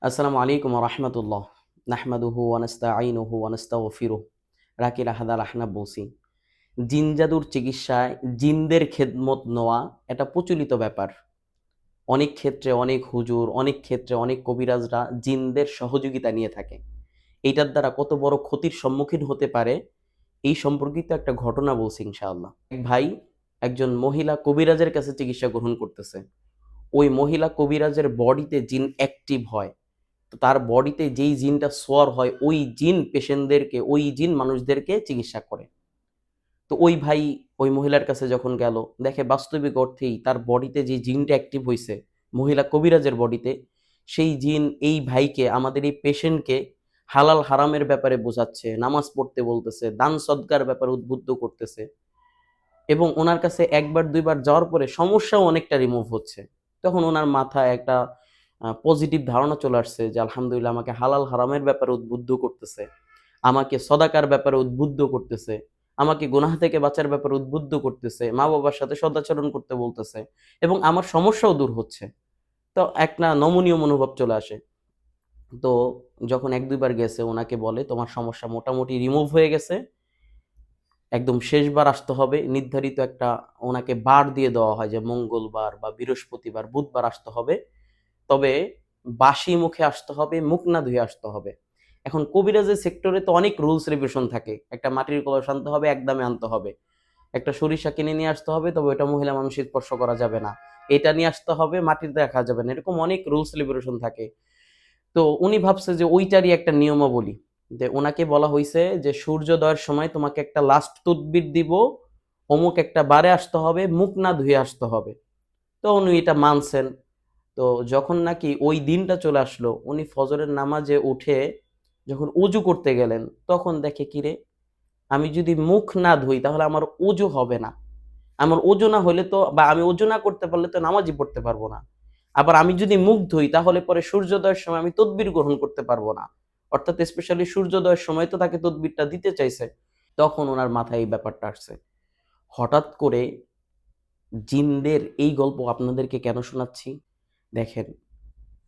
আসসালামু আলাইকুম রহমতুল্লাহ নাহমাদুহু ওয়ানাস্তাঈনুহু ওয়ানাস্তাগফিরুহ। রাকিল আহাদাল আহনাব বলছি, জিন জাদুর চিকিৎসায় জিনদের খেদমত নেওয়া এটা প্রচলিত ব্যাপার। অনেক ক্ষেত্রে অনেক হুজুর, অনেক ক্ষেত্রে অনেক কবিরাজরা জিনদের সহযোগিতা নিয়ে থাকে। এইটার দ্বারা কত বড় ক্ষতির সম্মুখীন হতে পারে এই সম্পর্কিত একটা ঘটনা বলছি ইনশাআল্লাহ। এক ভাই একজন মহিলা কবিরাজের কাছে চিকিৎসা গ্রহণ করতেছে। ওই মহিলা কবিরাজের বডিতে জিন অ্যাক্টিভ হয়। তো তার বডিতে যেই জিনটা সোয়ার হয় ওই জিন পেশেন্টদেরকে, ওই জিন মানুষদেরকে চিকিৎসা করে। তো ওই ভাই ওই মহিলার কাছে যখন গেল, দেখে বাস্তবিক অর্থেই তার বডিতে যে জিনটা অ্যাক্টিভ হয়েছে মহিলা কবিরাজের বডিতে, সেই জিন এই ভাইকে, আমাদের এই পেশেন্টকে হালাল হারামের ব্যাপারে বোঝাচ্ছে, নামাজ পড়তে বলতেছে, দান সদকার ব্যাপারে উদ্বুদ্ধ করতেছে। এবং ওনার কাছে একবার দুইবার যাওয়ার পরে সমস্যাও অনেকটা রিমুভ হচ্ছে। তখন ওনার মাথায় একটা পজিটিভ ধারণা চলে আসছে যে আলহামদুলিল্লাহ আমাকে হালাল হারামের ব্যাপারে উদ্বুদ্ধ করতেছে, আমাকে সদাকার ব্যাপারে উদ্বুদ্ধ করতেছে, আমাকে গুনাহ থেকে বাঁচার ব্যাপারে উদ্বুদ্ধ করতেছে, মা বাবার সাথে সদাচরণ করতে বলতেছে, এবং আমার সমস্যাও দূর হচ্ছে। তো একটা নমনীয় মনোভাব চলে আসে। তো যখন এক দুইবার গেছে, ওনাকে বলে তোমার সমস্যা মোটামুটি রিমুভ হয়ে গেছে, একদম শেষবার আসতে হবে। নির্ধারিত একটা ওনাকে বার দিয়ে দেওয়া হয় যে মঙ্গলবার বা বৃহস্পতিবার, বুধবার আসতে হবে। তবে বাসি মুখে আসতে হবে, মুখ না ধুয়ে আসতে হবে। এখন কবিরাজের সেক্টরে তো অনেক রুলস রেগুলেশন থাকে। একটা মাটির কলস আনতে হবে, একদমে আনতে হবে। একটা সরিষা কিনে নিয়ে আসতে হবে, তবে ওটা মহিলা মানুষ স্পর্শ করা যাবে না। এটা নিয়ে আসতে হবে, মাটিতে রাখা যাবে না। এরকম অনেক রুলস রেগুলেশন থাকে। তো উনি ভাবছে যে ওইটারই একটা নিয়মাবলী, যে ওনাকে বলা হয়েছে যে সূর্যোদয়ের সময় তোমাকে একটা লাস্ট তদবির দিব, অমুক একটা বারে আসতে হবে, মুখ না ধুয়ে আসতে হবে। তো উনি এটা মানছেন। তো যখন নাকি ওই দিনটা চলে আসলো, উনি ফজরের নামাজে উঠে যখন উজু করতে গেলেন, তখন দেখে কিরে, আমি যদি মুখ না ধুই তাহলে আমার উজু হবে না। আমার ওজু না হলে তো, বা আমি ওজু না করতে পারলে তো নামাজই পড়তে পারবো না। আবার আমি যদি মুখ ধুই তাহলে পরে সূর্যোদয়ের সময় আমি তদবির গ্রহণ করতে পারবো না। অর্থাৎ স্পেশালি সূর্যোদয়ের সময় তো তাকে তদবিরটা দিতে চাইছে। তখন ওনার মাথায় এই ব্যাপারটা আসছে। হঠাৎ করে জিনদের এই গল্প আপনাদেরকে কেন শোনাচ্ছি দেখেন,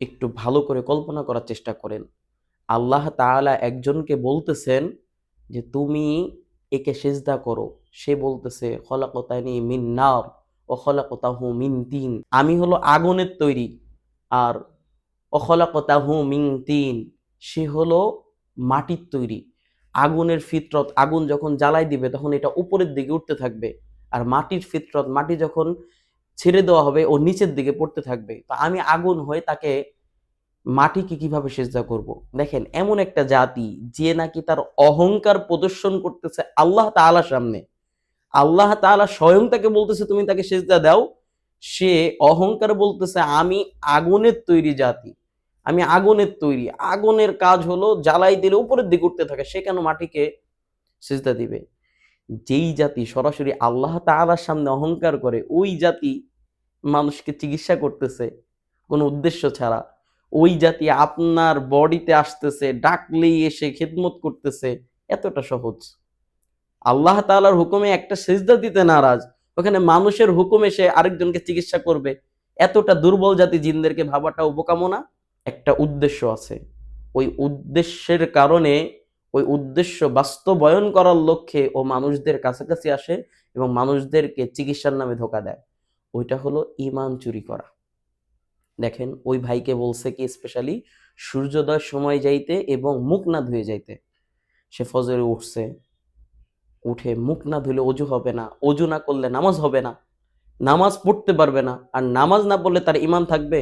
একটু ভালো করে কল্পনা করার চেষ্টা করেন। আল্লাহ তাআলা একজনকে বলতেছেন যে তুমি একে সিজদা করো। সে বলতেছে খলাকতানি মিন নার ও খলাকতাহু মিন তিন, আমি হলো আগুনের তৈরি, আর ও খলাকতাহু মিন তিন, সে হলো মাটির তৈরি। আগুনের ফিতরত, আগুন যখন জ্বালাই দিবে তখন এটা উপরের দিকে উঠতে থাকবে, আর মাটির ফিতরত, মাটি যখন ছেড়ে দেওয়া হবে ও নিচের দিকে পড়তে থাকবে। তো আমি আগুন হয়ে তাকে, মাটিকে কিভাবে সেজদা করব? দেখেন এমন একটা জাতি যে নাকি তার অহংকার প্রদর্শন করতেছে আল্লাহ তাআলার সামনে। আল্লাহ তাআলা স্বয়ং তাকে বলতেছে তুমি তাকে সেজদা দাও। সে অহংকার বলতেছে আমি আগুনের তৈরি জাতি, আমি আগুনের তৈরি। আগুনের কাজ হলো জ্বালাই দিলে উপরের দিকে উঠতে থাকে, সে কেন মাটিকে সেজদা দিবে? যেই জাতি সরাসরি আল্লাহ তাআলার সামনে অহংকার করে, ওই জাতি মানুষকে চিকিৎসা করতেছে কোনো উদ্দেশ্য ছাড়া। ওই জাতি আপনার বডিতে আসতেছে, ডাকলেই এসে খেদমত করতেছে, এতটা সহজ। আল্লাহ তাআলার হুকুমে একটা সিজদা দিতে নারাজ, ওখানে মানুষের হুকুমে সে আরেকজনকে চিকিৎসা করবে, এতটা দুর্বল জাতি জিনদেরকে ভাবাটা বোকামো না? একটা উদ্দেশ্য আছে। ওই উদ্দেশ্যের কারণে, ওই উদ্দেশ্য বাস্তবায়ন করার লক্ষ্যে ও মানুষদের কাছাকাছি আসে এবং মানুষদেরকে চিকিৎসার নামে ধোঁকা দেয়। ওইটা হলো ঈমান চুরি করা। দেখেন ওই ভাইকে বলছে কি স্পেশালি সূর্যোদয়ের সময় যাইতে এবং মুখ না ধুয়ে যাইতে। সে ফজরে উঠছে, উঠে মুখ না ধুলে অজু হবে না, অজু না করলে নামাজ হবে না, নামাজ পড়তে পারবে না, আর নামাজ না পড়লে তার ঈমান থাকবে,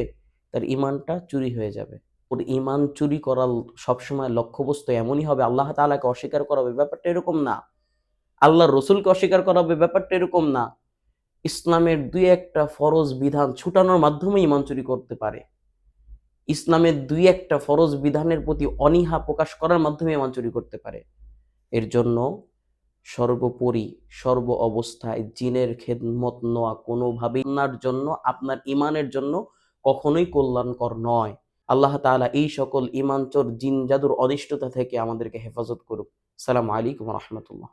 তার ঈমানটা চুরি হয়ে যাবে। ওর ঈমান চুরি করার সবসময় লক্ষ্যবস্তু এমনই হবে আল্লাহ তাআলাকে অস্বীকার করা হবে, ব্যাপারটা এরকম না। আল্লাহর রসুলকে অস্বীকার করা হবে, ব্যাপারটা এরকম না। ইসলামের দুই একটা ফরজ বিধান ছুটানোর মাধ্যমে ঈমান চুরি করতে পারে। ইসলামের দুই একটা ফরজ বিধানের প্রতি অনীহা প্রকাশ করার মাধ্যমে ঈমান চুরি করতে পারে। এর জন্য সর্বোপরি সর্ব অবস্থায় জিনের খেদমত নেওয়া কোনোভাবেই আপনার জন্য, আপনার ঈমানের জন্য কখনোই কল্যাণকর নয়। আল্লাহ তাআলা এই সকল ঈমানচোর জিন জাদুর অনিষ্টতা থেকে আমাদেরকে হেফাজত করুক। আসসালামু আলাইকুম ওয়া রাহমাতুল্লাহ।